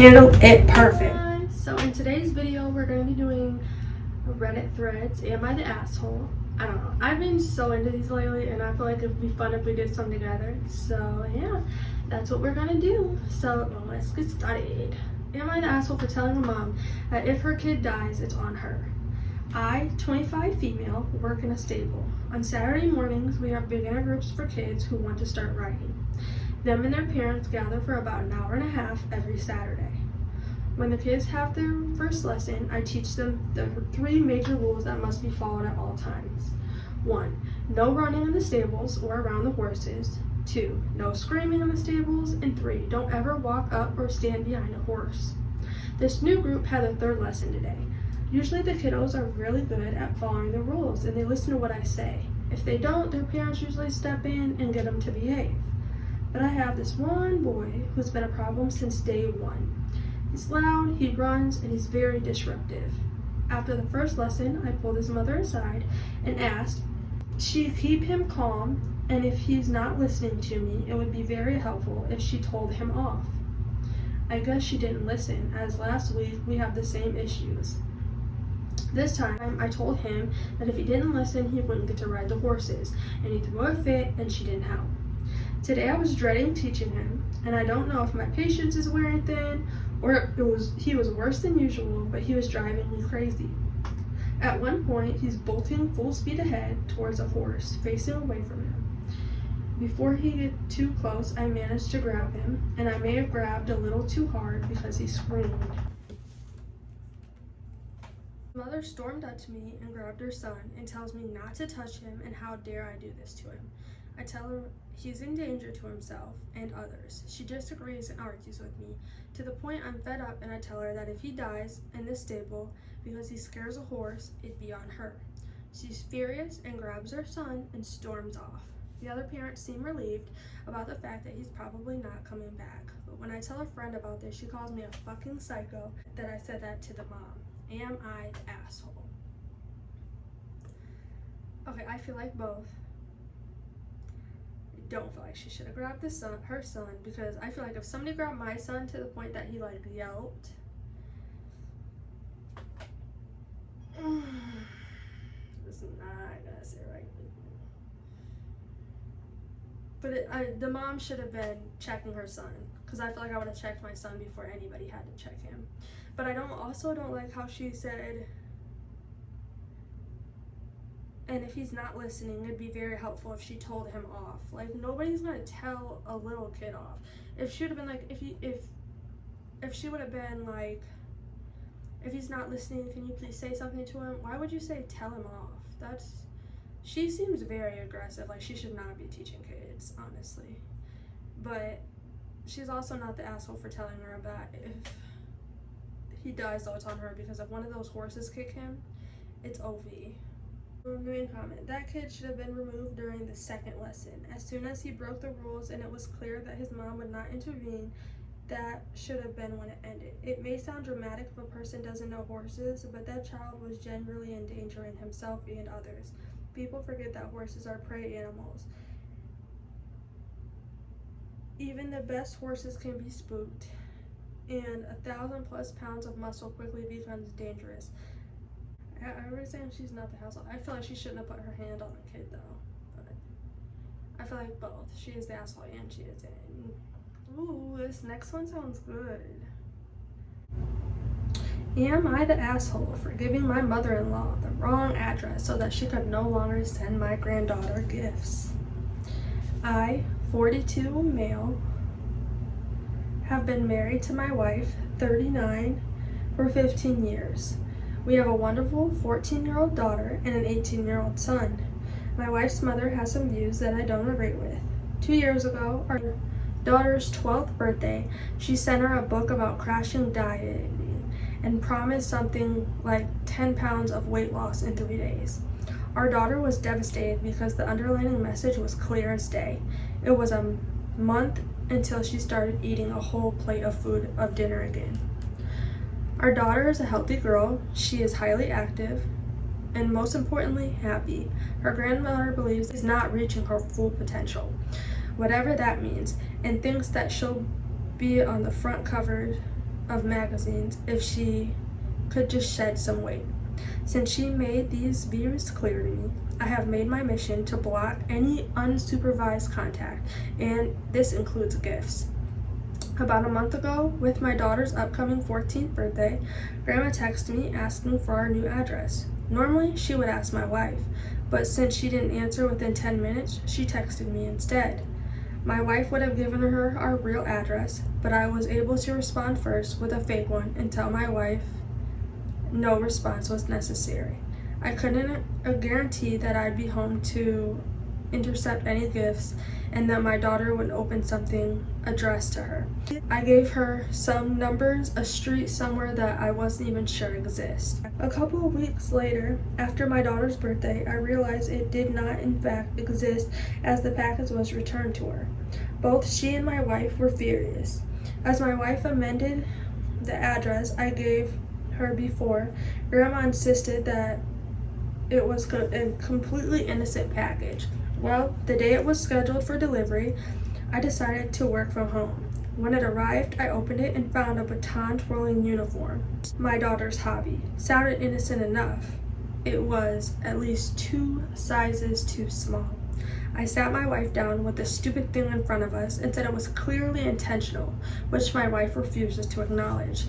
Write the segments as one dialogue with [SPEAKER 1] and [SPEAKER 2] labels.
[SPEAKER 1] handle it perfect.
[SPEAKER 2] So in today's video, we're going to be doing Reddit threads. Am I the asshole? I don't know. I've been so into these lately, and I feel like it'd be fun if we did some together. So yeah, that's what we're going to do. So let's get started. Am I the asshole for telling a mom that if her kid dies, it's on her? I, 25 female, work in a stable. On Saturday mornings, we have beginner groups for kids who want to start riding. Them and their parents gather for about an hour and a half every Saturday. When the kids have their first lesson, I teach them the 3 major rules that must be followed at all times. 1. No running in the stables or around the horses. 2. No screaming in the stables. And 3. Don't ever walk up or stand behind a horse. This new group had their 3rd lesson today. Usually the kiddos are really good at following the rules and they listen to what I say. If they don't, their parents usually step in and get them to behave. But I have this one boy who's been a problem since day 1. He's loud, he runs, and he's very disruptive. After the first lesson, I pulled his mother aside and asked she'd keep him calm, and if he's not listening to me, it would be very helpful if she told him off. I guess she didn't listen, as last week we have the same issues. This time, I told him that if he didn't listen, he wouldn't get to ride the horses, and he threw a fit, and she didn't help. Today I was dreading teaching him, and I don't know if my patience is wearing thin, or he was worse than usual, but he was driving me crazy. At one point, he's bolting full speed ahead towards a horse, facing away from him. Before he got too close, I managed to grab him, and I may have grabbed a little too hard because he screamed. Mother stormed up to me and grabbed her son and tells me not to touch him and how dare I do this to him. I tell her he's in danger to himself and others. She just agrees and argues with me, to the point I'm fed up, and I tell her that if he dies in this stable because he scares a horse, it'd be on her. She's furious and grabs her son and storms off. The other parents seem relieved about the fact that he's probably not coming back. But when I tell a friend about this, she calls me a fucking psycho that I said that to the mom. Am I the asshole? Okay, I feel like both. Don't feel like she should have grabbed her son, because I feel like if somebody grabbed my son to the point that he like yelped, this is not gonna sit right with me. But the mom should have been checking her son, because I feel like I would have checked my son before anybody had to check him. But I also don't like how she said, and if he's not listening, it'd be very helpful if she told him off. Like, nobody's gonna tell a little kid off. If she would have been like, if she would have been like, if he's not listening, can you please say something to him? Why would you say tell him off? She seems very aggressive. Like, she should not be teaching kids, honestly. But she's also not the asshole for telling her about if he dies, though, it's on her, because if one of those horses kick him, it's OV. Removing comment. That kid should have been removed during the 2nd lesson. As soon as he broke the rules and it was clear that his mom would not intervene, that should have been when it ended. It may sound dramatic if a person doesn't know horses, but that child was genuinely endangering himself and others. People forget that horses are prey animals. Even the best horses can be spooked, and 1,000+ pounds of muscle quickly becomes dangerous. I was saying she's not the asshole. I feel like she shouldn't have put her hand on the kid, though. But I feel like both. She is the asshole and she is in. Ooh, this next one sounds good. Am I the asshole for giving my mother-in-law the wrong address so that she could no longer send my granddaughter gifts? I, 42 male, have been married to my wife, 39, for 15 years. We have a wonderful 14-year-old daughter and an 18-year-old son. My wife's mother has some views that I don't agree with. 2 years ago, our daughter's 12th birthday, she sent her a book about crashing dieting and promised something like 10 pounds of weight loss in 3 days. Our daughter was devastated because the underlying message was clear as day. It was a month until she started eating a whole plate of food of dinner again. Our daughter is a healthy girl. She is highly active and, most importantly, happy. Her grandmother believes she's not reaching her full potential, whatever that means, and thinks that she'll be on the front cover of magazines if she could just shed some weight. Since she made these views clear to me, I have made my mission to block any unsupervised contact, and this includes gifts. About a month ago, with my daughter's upcoming 14th birthday, Grandma texted me asking for our new address. Normally, she would ask my wife, but since she didn't answer within 10 minutes, she texted me instead. My wife would have given her our real address, but I was able to respond first with a fake one and tell my wife no response was necessary. I couldn't guarantee that I'd be home to intercept any gifts and that my daughter would open something addressed to her. I gave her some numbers, a street somewhere that I wasn't even sure exists. A couple of weeks later, after my daughter's birthday, I realized it did not in fact exist as the package was returned to her. Both she and my wife were furious. As my wife amended the address I gave her before, Grandma insisted that it was a completely innocent package. Well, the day it was scheduled for delivery, I decided to work from home. When it arrived, I opened it and found a baton twirling uniform. My daughter's hobby. Sounded innocent enough. It was at least 2 sizes too small. I sat my wife down with the stupid thing in front of us and said it was clearly intentional, which my wife refuses to acknowledge.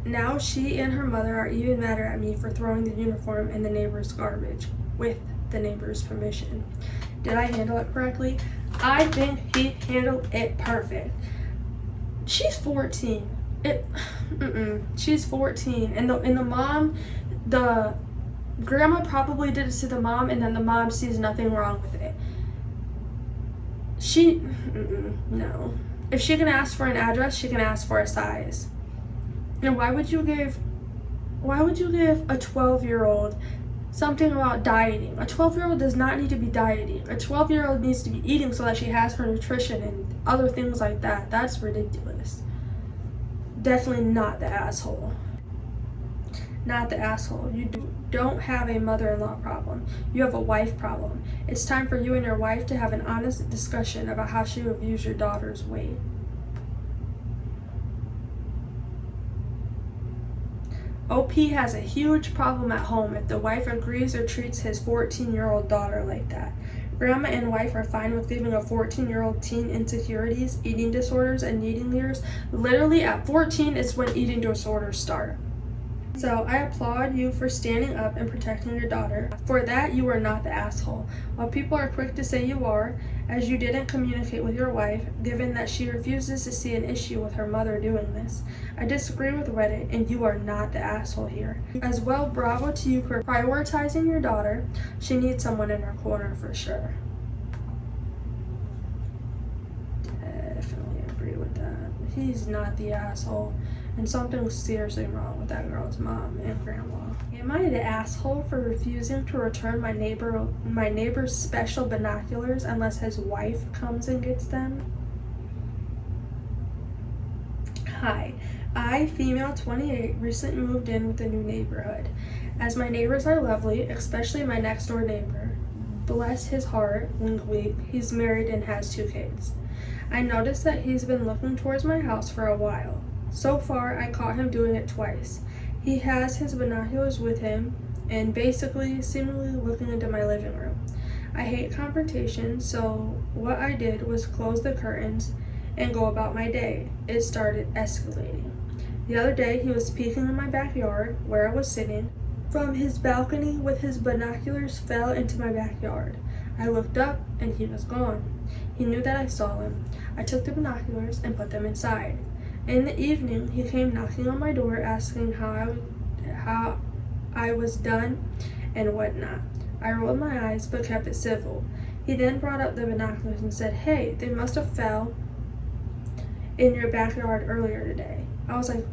[SPEAKER 2] Now she and her mother are even madder at me for throwing the uniform in the neighbor's garbage, with the neighbor's permission. Did I handle it correctly? I think he handled it perfect. She's 14. She's 14, and the grandma probably did it to the mom, and then the mom sees nothing wrong with it. No. If she can ask for an address, she can ask for a size. And why would you give a 12-year-old something about dieting? A 12-year-old does not need to be dieting. A 12-year-old needs to be eating so that she has her nutrition and other things like that. That's ridiculous. Definitely not the asshole. Not the asshole. You don't have a mother-in-law problem. You have a wife problem. It's time for you and your wife to have an honest discussion about how she would use your daughter's weight. OP has a huge problem at home if the wife agrees or treats his 14-year-old daughter like that. Grandma and wife are fine with giving a 14-year-old teen insecurities, eating disorders, and eating years. Literally at 14 is when eating disorders start. So I applaud you for standing up and protecting your daughter. For that, you are not the asshole. While people are quick to say you are, as you didn't communicate with your wife, given that she refuses to see an issue with her mother doing this. I disagree with Reddit, and you are not the asshole here. As well, bravo to you for prioritizing your daughter. She needs someone in her corner for sure. Definitely agree with that. He's not the asshole. And something's seriously wrong with that girl's mom and grandma. Am I the asshole for refusing to return my neighbor's special binoculars unless his wife comes and gets them? Hi, I, female 28, recently moved in with a new neighborhood. As my neighbors are lovely, especially my next door neighbor. Bless his heart, wink wink, he's married and has 2 kids. I noticed that he's been looking towards my house for a while. So far, I caught him doing it twice. He has his binoculars with him and basically seemingly looking into my living room. I hate confrontation, so what I did was close the curtains and go about my day. It started escalating. The other day, he was peeking in my backyard where I was sitting. From his balcony with his binoculars fell into my backyard. I looked up and he was gone. He knew that I saw him. I took the binoculars and put them inside. In the evening, he came knocking on my door asking how I was done and whatnot. I rolled my eyes but kept it civil. He then brought up the binoculars and said, "Hey, they must have fell in your backyard earlier today." I was like,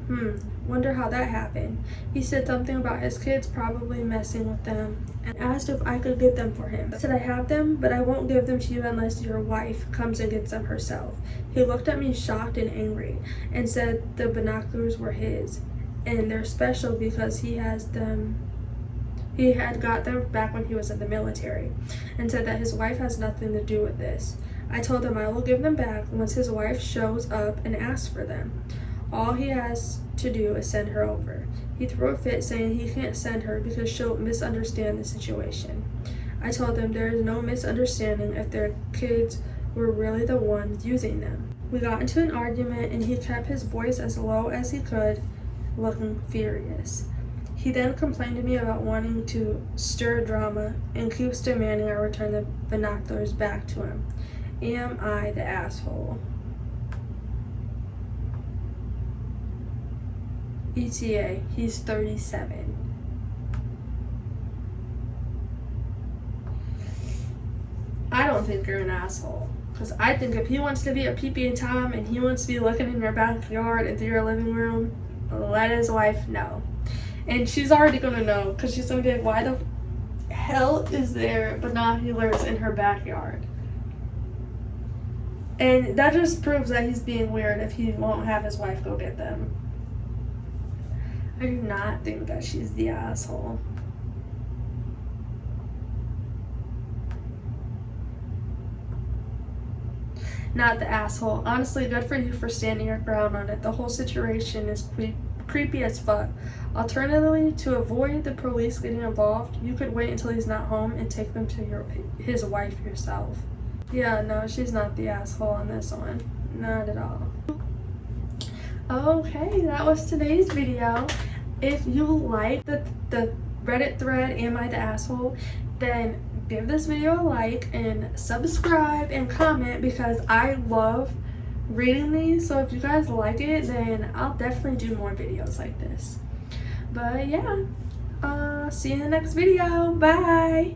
[SPEAKER 2] wonder how that happened. He said something about his kids probably messing with them and asked if I could get them for him. I said I have them, but I won't give them to you unless your wife comes and gets them herself. He looked at me shocked and angry and said the binoculars were his and they're special because he had got them back when he was in the military, and said that his wife has nothing to do with this. I told him I will give them back once his wife shows up and asks for them. All he has to do is send her over. He threw a fit saying he can't send her because she'll misunderstand the situation. I told him there is no misunderstanding if their kids were really the ones using them. We got into an argument and he kept his voice as low as he could, looking furious. He then complained to me about wanting to stir drama and keeps demanding I return the binoculars back to him. Am I the asshole? ETA, he's 37. I don't think you're an asshole. Because I think if he wants to be a pee-pee and Tom and he wants to be looking in your backyard and through your living room, let his wife know. And she's already going to know because she's going to be like, why the hell is there binoculars in her backyard? And that just proves that he's being weird if he won't have his wife go get them. I do not think that she's the asshole. Not the asshole. Honestly, good for you for standing your ground on it. The whole situation is creepy as fuck. Alternatively, to avoid the police getting involved, you could wait until he's not home and take them to his wife yourself. Yeah, no, she's not the asshole on this one. Not at all. Okay, that was today's video. If you like the Reddit thread, Am I the Asshole? Then give this video a like and subscribe and comment because I love reading these. So if you guys like it, then I'll definitely do more videos like this. But yeah, see you in the next video. Bye!